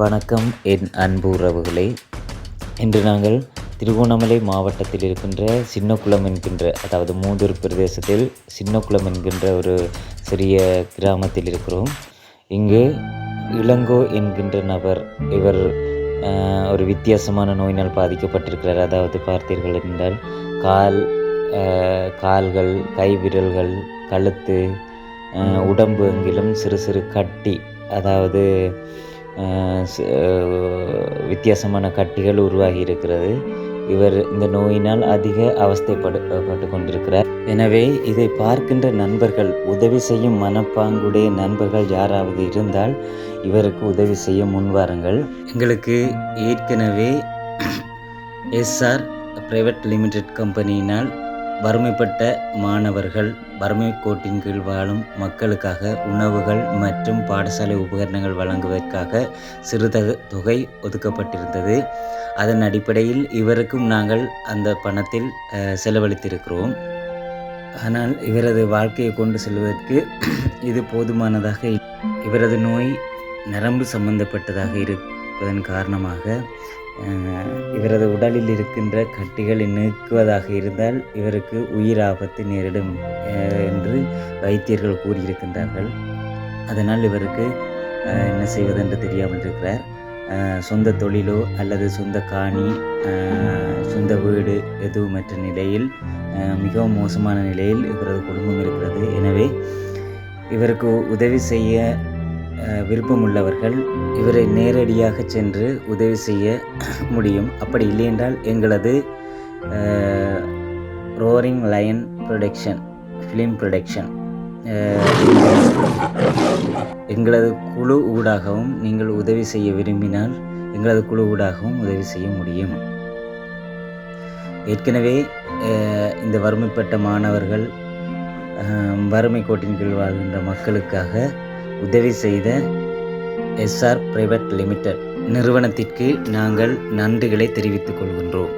வணக்கம் என் அன்பு உறவுகளே. இன்று நாங்கள் திருகோணமலை மாவட்டத்தில் இருக்கின்ற சின்னக்குளம் என்கின்ற, அதாவது மூதூர் பிரதேசத்தில் சின்னக்குளம் என்கின்ற ஒரு சிறிய கிராமத்தில் இருக்கிறோம். இங்கு இளங்கோ என்கின்ற நபர், இவர் ஒரு வித்தியாசமான நோயினால் பாதிக்கப்பட்டிருக்கிறார். அதாவது பார்த்தீர்கள் என்றால் கால்கள், கை விரல்கள், கழுத்து, உடம்பு எங்கிலும் சிறு சிறு கட்டி, அதாவது வித்தியாசமான கட்டிகள் உருவாகி இருக்கிறது. இவர் இந்த நோயினால் அதிக அவஸ்தைப்பட்டு கொண்டிருக்கிறார். எனவே இதை பார்க்கின்ற நண்பர்கள், உதவி செய்யும் மனப்பாங்குடைய நண்பர்கள் யாராவது இருந்தால் இவருக்கு உதவி செய்ய முன்வாருங்கள். எங்களுக்கு ஏற்கனவே எஸ்ஆர் பிரைவேட் லிமிடெட் கம்பெனியினால் வறுமைப்பட்ட மாணவர்கள், வறுமை கோட்டின் கீழ் வாழும் மக்களுக்காக உணவுகள் மற்றும் பாடசாலை உபகரணங்கள் வழங்குவதற்காக சிறு தொகை ஒதுக்கப்பட்டிருந்தது. அதன் அடிப்படையில் இவருக்கும் நாங்கள் அந்த பணத்தில் செலவழித்திருக்கிறோம். ஆனால் இவரது வாழ்க்கையை கொண்டு செல்வதற்கு இது போதுமானதாக, இவரது நோய் நரம்பு சம்பந்தப்பட்டதாக இருப்பதன் காரணமாக இவரது உடலில் இருக்கின்ற கட்டிகளை நீக்குவதாக இருந்தால் இவருக்கு உயிர் ஆபத்து நேரிடும் என்று வைத்தியர்கள் கூறியிருக்கின்றார்கள். அதனால் இவருக்கு என்ன செய்வதென்று தெரியாமல் இருக்கிறார். சொந்த தொழிலோ அல்லது சொந்த காணி, சொந்த வீடு எதுவுமற்ற நிலையில், மிகவும் மோசமான நிலையில் இவரது குடும்பம் இருக்கிறது. எனவே இவருக்கு உதவி செய்ய விருப்பமுள்ளவர்கள் இவரை நேரடியாக சென்று உதவி செய்ய முடியும். அப்படி இல்லை என்றால் எங்களது ரோரிங் லயன் ஃபிலிம் ப்ரொடக்ஷன் எங்களது குழு ஊடாகவும் நீங்கள் உதவி செய்ய விரும்பினால் எங்களது குழு ஊடாகவும் உதவி செய்ய முடியும். ஏற்கனவே இந்த வறுமைப்பட்ட மாணவர்கள், வறுமை கோட்டின் கீழ் வாழ்கின்ற மக்களுக்காக உதவி செய்த எஸ்ஆர் பிரைவேட் லிமிடெட் நிறுவனத்திற்கு நாங்கள் நன்றிகளை தெரிவித்துக் கொள்கின்றோம்.